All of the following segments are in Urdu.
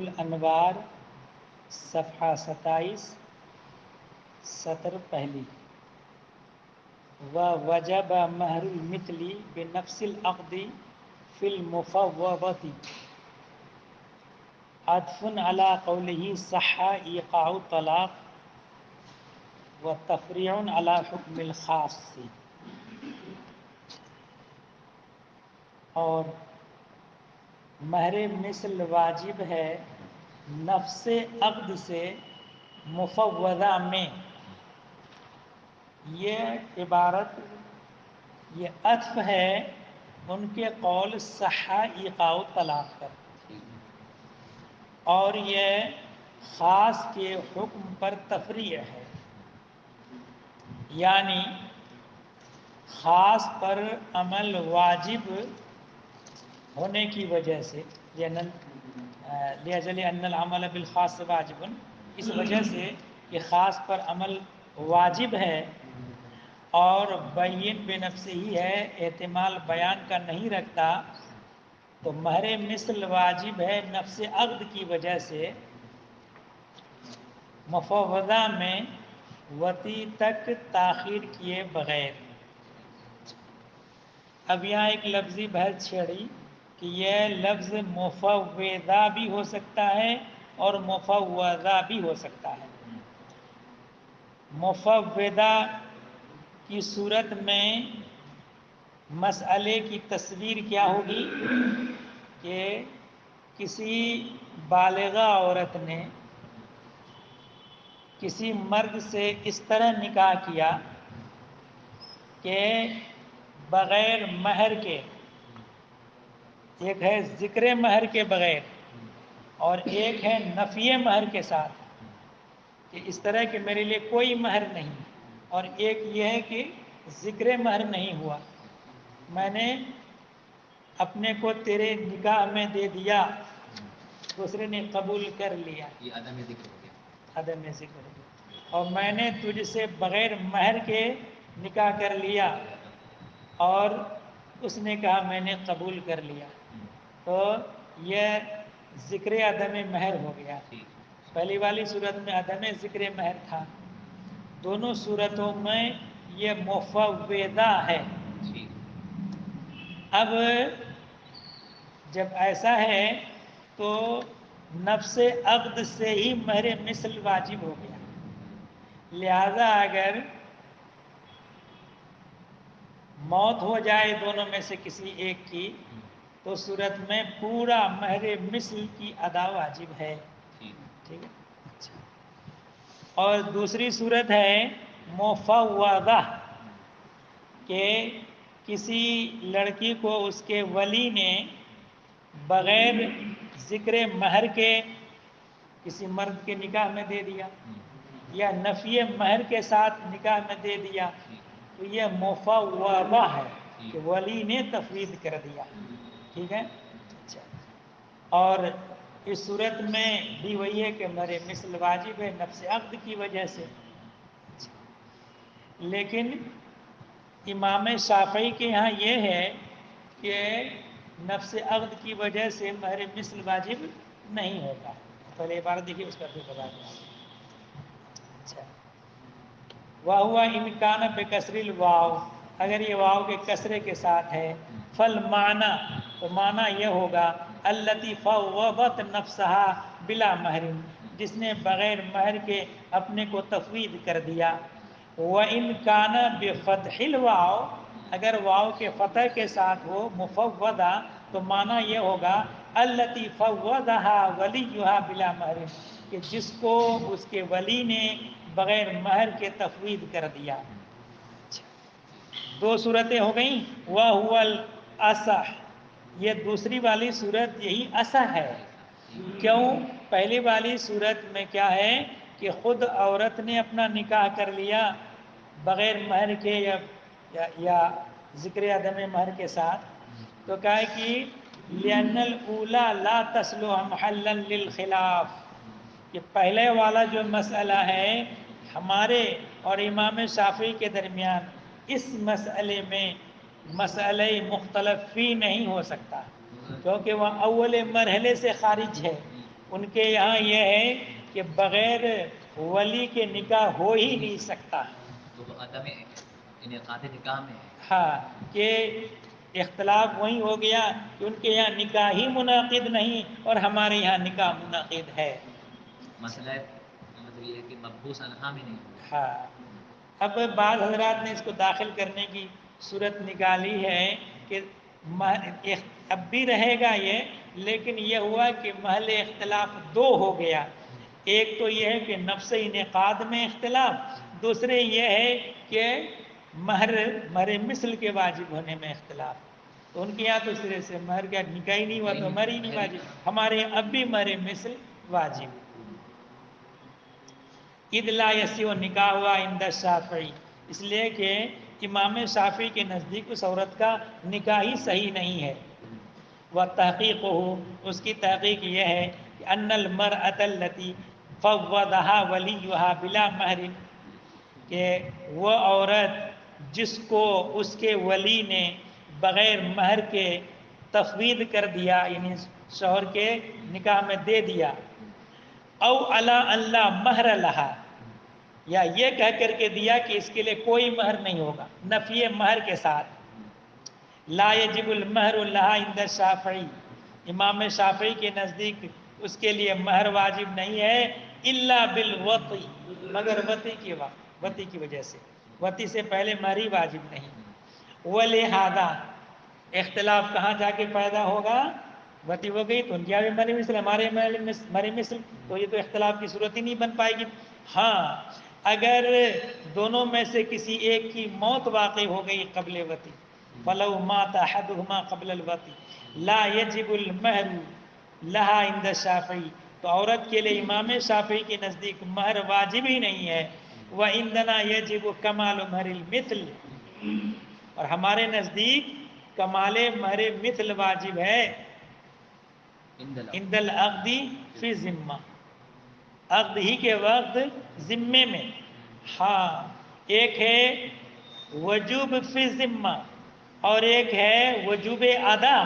الانوار صفحہ 27 سطر پہلی وجب مہر المثلی بنفس العقد فی المفوضۃ عطف علی قولہ صح ایقاع الطلاق وتفریع علی حکم الخاص، اور مہر مثل واجب ہے نفس عقد سے مفوضہ میں۔ یہ عبارت، یہ عطف ہے ان کے قول صح ایقاع طلاق پر، اور یہ خاص کے حکم پر تفریع ہے، یعنی خاص پر عمل واجب ہونے کی وجہ سے، لِأَجَلِ أَنَّ الْعَمَلَ بِالْخَاصِ واجب، اس وجہ سے کہ خاص پر عمل واجب ہے اور بین بنفسہ ہی ہے، احتمال بیان کا نہیں رکھتا، تو مہر مثل واجب ہے نفس عقد کی وجہ سے مفوضہ میں وطی تک تاخیر کیے بغیر۔ اب یہاں ایک لفظی بحث چھڑی کہ یہ لفظ مفوضہ بھی ہو سکتا ہے اور مفوضہ بھی ہو سکتا ہے۔ مفوضہ کی صورت میں مسئلے کی تصویر کیا ہوگی کہ کسی بالغہ عورت نے کسی مرد سے اس طرح نکاح کیا کہ بغیر مہر کے، ایک ہے ذکر مہر کے بغیر اور ایک ہے نفی مہر کے ساتھ، کہ اس طرح کہ میرے لیے کوئی مہر نہیں، اور ایک یہ ہے کہ ذکر مہر نہیں ہوا، میں نے اپنے کو تیرے نکاح میں دے دیا، دوسرے نے قبول کر لیا، یہ عدم ذکر ہو گیا، عدم ذکر ہو گیا، اور میں نے تجھ سے بغیر مہر کے نکاح کر لیا اور اس نے کہا میں نے قبول کر لیا، تو یہ ذکر عدم مہر ہو گیا۔ پہلی والی صورت میں عدم ذکر مہر تھا، دونوں صورتوں میں یہ مفوضہ ہے۔ اب جب ایسا ہے تو نفس عقد سے ہی مہر مثل واجب ہو گیا، لہذا اگر موت ہو جائے دونوں میں سے کسی ایک کی تو صورت میں پورا مہر مثل کی ادا واجب ہے، ٹھیک ہے۔ اچھا، اور دوسری صورت ہے مفوضہ، کہ کسی لڑکی کو اس کے ولی نے بغیر ذکر مہر کے کسی مرد کے نکاح میں دے دیا یا نفی مہر کے ساتھ نکاح میں دے دیا، تو یہ مفوضہ ہے کہ ولی نے تفویض کر دیا، ٹھیک ہے۔ اچھا، اور اس صورت میں بھی وہی ہے کہ مہر مثل واجب ہے نفس عقد کی وجہ سے۔ لیکن امام شافعی کے یہاں یہ ہے کہ نفس عقد کی وجہ سے مہر مثل واجب نہیں ہوتا۔ پہلے عبارت دیکھیے، اس کا پھر بتا دیں۔ اچھا، وَهُوَ إِنْ كَانَ بِكَسْرِ الْوَاوِ، اگر یہ واو کے کسرے کے ساتھ ہے، فَالْمَعْنَى، تو معنی یہ ہوگا الَّتِي فَوَّضَتْ نَفْسَهَا بِلَا مَهْرٍ، جس نے بغیر مہر کے اپنے کو تفویض کر دیا۔ وَإِنْ كَانَ بِفَتْحِ الْوَاوِ، اگر واو کے فتح کے ساتھ ہو مفوضہ، تو معنی یہ ہوگا الَّتِي فَوَّضَهَا وَلِيُّهَا بِلَا مَهْرٍ، کہ جس کو اس کے ولی نے بغیر مہر کے تفویض کر دیا۔ دو صورتیں ہو گئیں، وَهُوَ الْأَصَحُ، یہ دوسری والی صورت یہی اصح ہے۔ کیوں؟ پہلی والی صورت میں کیا ہے کہ خود عورت نے اپنا نکاح کر لیا بغیر مہر کے یا ذکر عدم مہر کے ساتھ، تو کہا ہے کہ لِأَنَّ الْأُولَى لَا تَصْلُحُ مَحَلًّا لِلْخِلَافِ، کہ پہلے والا جو مسئلہ ہے ہمارے اور امام شافعی کے درمیان، اس مسئلے میں مسئلہ مختلف فی نہیں ہو سکتا، کیونکہ وہ اول مرحلے سے خارج ہے، ان کے یہاں یہ ہے کہ بغیر ولی کے نکاح ہو ہی نہیں سکتا. تو وہ عدم انعقاد نکاح میں ہے. ہاں کہ اختلاف وہی ہو گیا کہ ان کے یہاں نکاح ہی منعقد نہیں اور ہمارے یہاں نکاح منعقد ہے. مسئلہ مطلب یہ ہے کہ مبعوث انہا میں نہیں ہوا. ہاں اب بعض حضرات نے اس کو داخل کرنے کی صورت نکالی ہے کہ اب بھی رہے گا یہ، لیکن یہ ہوا کہ محل اختلاف دو ہو گیا. ایک تو یہ ہے کہ نفس انعقاد میں اختلاف، دوسرے یہ ہے کہ مہر مثل کے واجب ہونے میں اختلاف. تو ان کے یہاں تو سرے سے مہر کا نکاح ہی نہیں ہوا تو مہر ہی نہیں واجب. ہمارے یہاں اب بھی مہر مثل واجب. اذ لا یصح نکاح ہوا عند الشافعی، اس لیے کہ امام شافعی کے نزدیک اس عورت کا نکاح ہی صحیح نہیں ہے. تحقیق ہو، اس کی تحقیق یہ ہے کہ ان المرأة التي فوضها ولیها بلا مہر، کہ وہ عورت جس کو اس کے ولی نے بغیر مہر کے تفویض کر دیا، یعنی شوہر کے نکاح میں دے دیا. او علی اللہ مہر لہا، یا یہ کہہ کر کے دیا کہ اس کے لیے کوئی مہر نہیں ہوگا، نفی مہر کے ساتھ. لا یجب المہر لہا عند الشافعی، امام شافعی کے نزدیک اس کے لیے مہر واجب نہیں ہے الا بالوطی، مگر وطی کی وجہ سے. وطی سے پہلے مہر ہی واجب نہیں. ولہذا اختلاف کہاں جا کے پیدا ہوگا؟ وطی ہو گئی تو ان کی بھی مہر مثل، ہمارے مہر مثل، تو یہ تو اختلاف کی صورت ہی نہیں بن پائے گی. ہاں اگر دونوں میں سے کسی ایک کی موت واقع ہو گئی قبل وطی، فلو مات احدہما قبل الوطی لا یجب المہر لہا عند الشافعی، تو عورت کے لیے امام شافعی کے نزدیک مہر واجب ہی نہیں ہے. وعندنا یجب کمال مہر المثل، اور ہمارے نزدیک کمال مہر مثل واجب ہے عند العقد فی ذمہ، عقد ہی کے وقت ذمے میں. ہاں ایک ہے وجوب فی ذمہ اور ایک ہے وجوب ادا.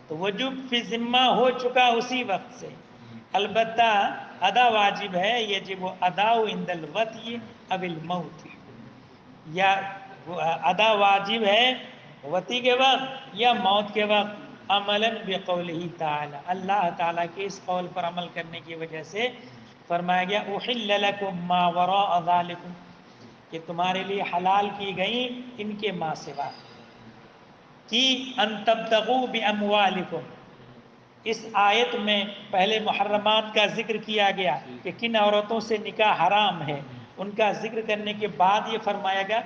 تو وجوب فی ذمہ ہو چکا اسی وقت سے، البتہ ادا واجب ہے. یجب ادا عند الوطی او الموت، یا ادا واجب ہے وطی کے وقت یا موت کے وقت. عملا بقولہ تعالی، اللہ تعالیٰ کے اس قول پر عمل کرنے کی وجہ سے فرمایا گیا احل لکم ما وراء ذالکم، کہ تمہارے لیے حلال کی گئی ان کے ماں سوا. کہ ان تبتغوا باموالکم، اس آیت میں پہلے محرمات کا ذکر کیا گیا کہ کن عورتوں سے نکاح حرام ہے. ان کا ذکر کرنے کے بعد یہ فرمایا گیا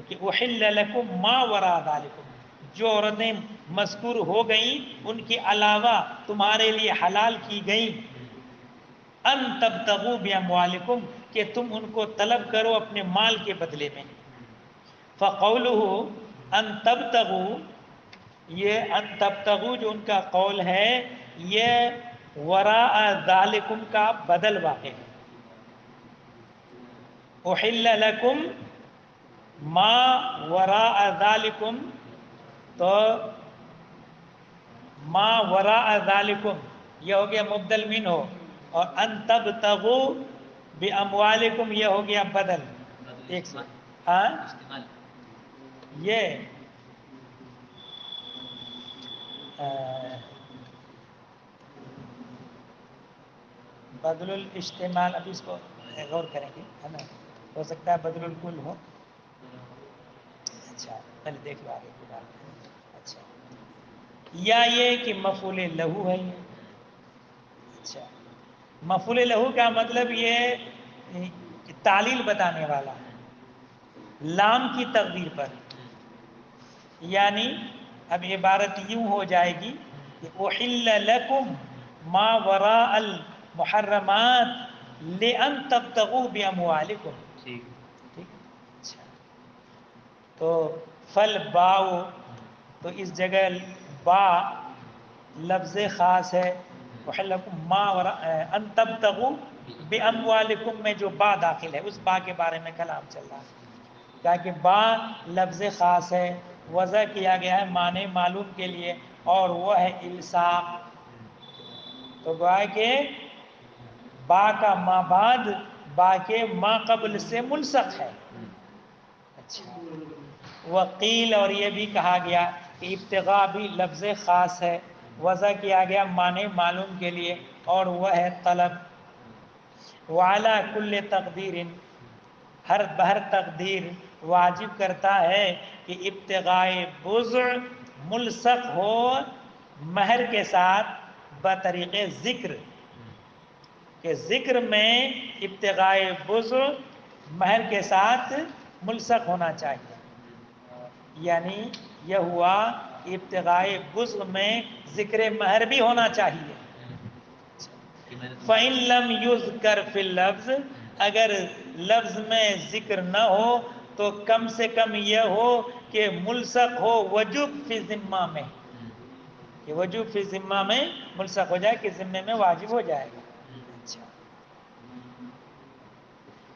کہ احل لکم ما وراء ذالکم، جو عورتیں مذکور ہو گئیں ان کے علاوہ تمہارے لیے حلال کی گئیں. ان تبتغوا باموالکم، کہ تم ان کو طلب کرو اپنے مال کے بدلے میں. فقولہ ان تبتغوا، یہ ان تبتغوا جو ان کا قول ہے یہ وراء ذالکم کا بدل واقع ہے. احل لکم ما وراء ذالکم، تو ما وراء ذالکم یہ ہو گیا مبدل من ہو، اور ان تبتغوا باموالکم یہ ہو گیا بدل. ایک سے ہاں یہ بدل الاستعمال، ابھی اس کو غور کریں گے، ہے نا، ہو سکتا ہے بدل الکل ہو. اچھا پہلے دیکھ لو آگے کی بات. اچھا یا یہ کہ مفعول لہو ہے یہ. اچھا مفعول لہو کا مطلب یہ تعلیل بتانے والا، لام کی تقدیر پر. یعنی اب عبارت یوں ہو جائے گی کہ احل لکم ما وراء المحرمات لئن تبتغوا باموالکم. ٹھیک. اچھا تو فل باؤ، تو اس جگہ با لفظ خاص ہے. احل لکم ما وراء ان تبتغوا باموالکم میں جو با داخل ہے اس با کے بارے میں کلام چل رہا ہے. کہا کہ با لفظ خاص ہے، وضع کیا گیا ہے معنی معلوم کے لیے، اور وہ ہے الصاق. تو گویا کہ با کا ما بعد با کے ما قبل سے ملصق ہے. اچھا وقیل اور یہ بھی کہا گیا کہ ابتغاء بھی لفظ خاص ہے، وضع کیا گیا معنی معلوم کے لیے اور وہ ہے طلب. وعلی کل تقدیر بہر تقدیر واجب کرتا ہے کہ ابتغاء بضع ملصق ہو مہر کے ساتھ بطریق ذکر، کہ ذکر میں ابتغاء بضع مہر کے ساتھ ملصق ہونا چاہیے. یعنی یہ ہوا کہ ابتغاء بضع میں ذکر مہر بھی ہونا چاہیے. فَإِن لَمْ يُذْكَرْ فِي اللَّفْظِ اگر لفظ میں ذکر نہ ہو تو کم سے کم یہ ہو کہ ملصق ہو وجوب فی ذمہ میں، کہ وجوب فی ذمہ میں ملصق ہو جائے کہ ذمے میں واجب ہو جائے گا. اچھا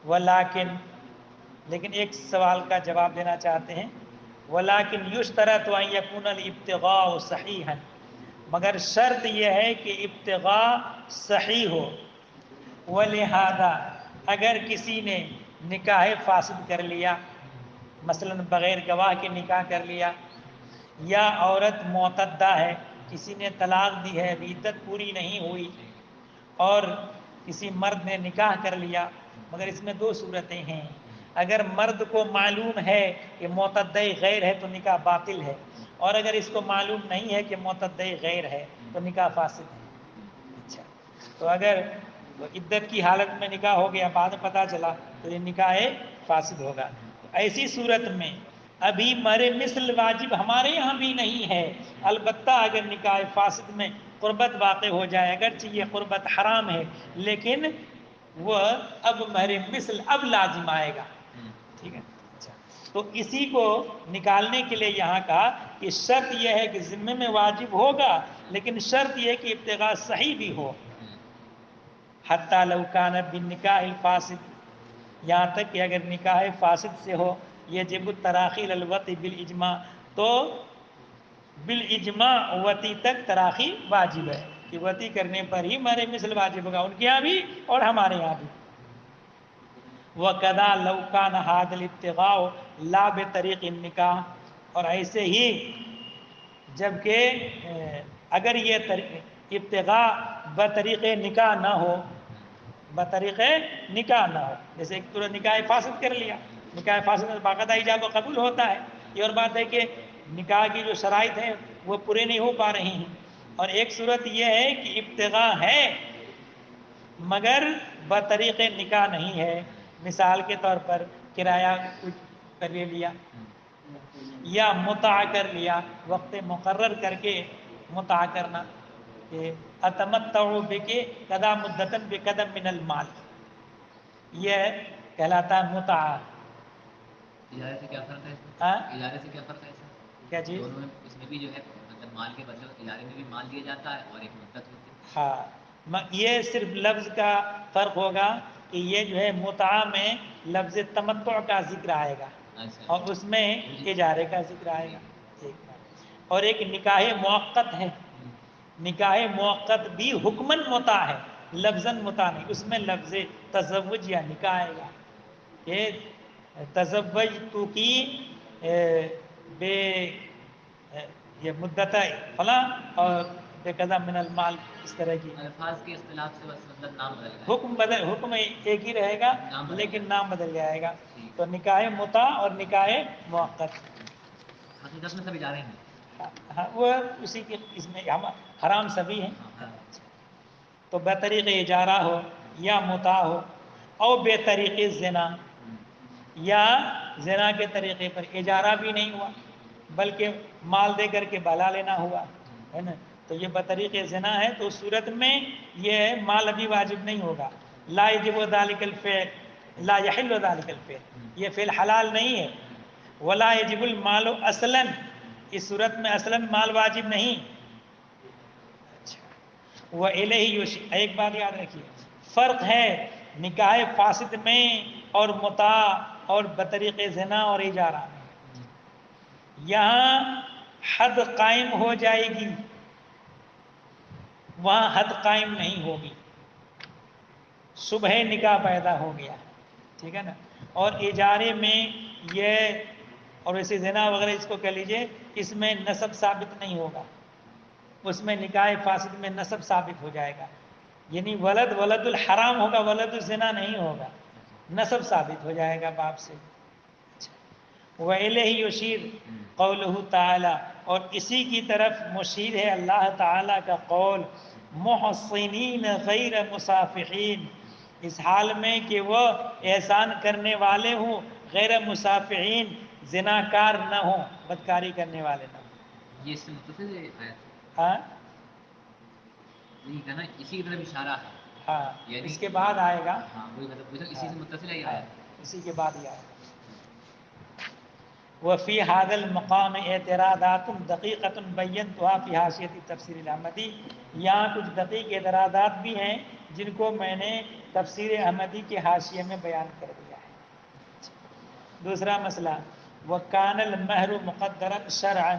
ولیکن لیکن ایک سوال کا جواب دینا چاہتے ہیں. ولیکن یشترط ان یکون الابتغاء صحیحا مگر شرط یہ ہے کہ ابتغاء صحیح ہو. ولہذا اگر کسی نے نکاح فاسد کر لیا، مثلا بغیر گواہ کے نکاح کر لیا، یا عورت معتدہ ہے، کسی نے طلاق دی ہے، عدت پوری نہیں ہوئی، اور کسی مرد نے نکاح کر لیا، مگر اس میں دو صورتیں ہیں. اگر مرد کو معلوم ہے کہ معتدہ غیر ہے تو نکاح باطل ہے، اور اگر اس کو معلوم نہیں ہے کہ معتدہ غیر ہے تو نکاح فاسد ہے. اچھا تو اگر عدت کی حالت میں نکاح ہو گیا، بعد میں پتہ چلا تو یہ نکاح فاسد ہوگا. تو ایسی صورت میں ابھی مہر مثل واجب ہمارے یہاں بھی نہیں ہے، البتہ اگر نکاح فاسد میں قربت واقع ہو جائے، اگرچہ یہ قربت حرام ہے لیکن وہ اب مہر مثل اب لازم آئے گا. ٹھیک ہے. اچھا تو اسی کو نکالنے کے لیے یہاں کہا کہ شرط یہ ہے کہ ذمے میں واجب ہوگا، لیکن شرط یہ کہ ابتغاء صحیح بھی ہو. حتی لو کان بالنکاح الفاسد یہاں تک کہ اگر نکاح فاسد سے ہو یجب التراخی للوطی بالاجماع تو بالاجماع وطی تک تراخی واجب ہے، کہ وطی کرنے پر ہی مہر مثل واجب ہوگا، ان کے یہاں بھی اور ہمارے یہاں بھی. وَكَذَا لَوْ كَانَ هَذَا الْابْتِغَاءُ لَا بِطَرِيقِ النِّكَاحِ اور ایسے ہی جبکہ اگر یہ ابتغاء بطریق نکاح نہ ہو، بطریق نکاح نہ ہو، جیسے ایک طرح نکاح فاسد کر لیا، نکاح فاسد میں باقاعدہ ایجاب و قبول ہوتا ہے. یہ اور بات ہے کہ نکاح کی جو شرائط ہیں وہ پورے نہیں ہو پا رہی ہیں. اور ایک صورت یہ ہے کہ ابتغاء ہے مگر بطریق نکاح نہیں ہے، مثال کے طور پر کرایہ کچھ کر لیا یا متع کر لیا، وقت مقرر کر کے متع کرنا، کہ اتمتع بک قضا مدتن بقدم من المال، یہ کہلاتا ہے متع. اجارے سے کیا فرق ہے؟ ہاں اجارے سے کیا فرق ہے؟ کیا چیز؟ دونوں میں اس میں بھی جو ہے مطلب مال کے بدلے اجارے میں بھی مال دیا جاتا ہے اور ایک مدت ہوتی ہے. ہاں یہ صرف لفظ کا فرق ہوگا کہ یہ جو ہے متع میں لفظ تمتع کا ذکر آئے گا اور اس میں اجارے کا ذکر آئے گا. اور ایک نکاح موقت ہے، نکاح موقت بھی حکمن متع ہے، لفظاً متع نہیں، اس میں لفظ تزوج یا نکاح آئے گا کہ تزوج تو کی بے یہ مدت فلاں اور بے قضا من المال، اس طرح کی الفاظ کے اختلاف سے بس مطلب نام بدل گیا. حکم ایک ہی رہے گا لیکن نام بدل جائے گا. تو نکاح متع اور نکاح موقت حقیقت میں سب اجارے ہیں. ہاں وہ اسی کے اس میں حرام سبھی ہیں. تو بے طریق اجارہ ہو یا متع ہو، او بے طریق زنا یا زنا کے طریقے پر اجارہ بھی نہیں ہوا بلکہ مال دے کر کے بہلا لینا ہوا ہے نا، تو یہ بطریق زنا ہے. تو اس صورت میں یہ مال ابھی واجب نہیں ہوگا. لا یجب ذلک الفعل لا یحل ذلک الفعل، یہ فعل حلال نہیں ہے. ولا یجب المال اصلا، اس صورت میں اصلا مال واجب نہیں. وَإِلَيْهِ ایک بات یاد رکھیے، فرق ہے نکاح فاسد میں اور متع اور بطریق زنا اور اجارہ میں. یہاں حد قائم ہو جائے گی وہاں حد قائم نہیں ہوگی، صبح نکاح پیدا ہو گیا، ٹھیک ہے نا، اور اجارے میں یہ اور ایسے زنا وغیرہ اس کو کہہ لیجئے، اس میں نسب ثابت نہیں ہوگا، اس میں نکاح فاسد میں نسب ثابت ہو جائے گا، یعنی ولد ولد الحرام ہوگا، ولد الزنا نہیں ہوگا، نسب ثابت ہو جائے گا باپ سے۔ وَإِلَيْهِ يُشِيرُ قَوْلُهُ تعالیٰ، اور اسی کی طرف مشیر ہے اللہ تعالیٰ کا قول، محسنین غیر مصافحین، اس حال میں کہ وہ احسان کرنے والے ہوں، غیر مصافحین، زناکار نہ ہوں، بدکاری کرنے والے نہ ہوں۔ یہ اس سے متصل ہے آیت؟ ہاں یہی کہنا اسی کی طرف اشارہ ہے، ہاں، یعنی اس کے بعد آئے گا، ہاں وہی مطلب اسی ہاں سے متصل ہے یہ ہاں، آیت۔ اسی کے بعد ہی آئے گا۔ وفی هذا المقام اعتراضات دقیقۃ بینتها فی حاشیۃ تفسیر الاحمدی، یہاں کچھ دقیق اعتراضات بھی ہیں جن کو میں نے تفسیر احمدی کے حاشیے میں بیان کر دیا ہے۔ دوسرا مسئلہ، وکان المہر مقدرا شرعا،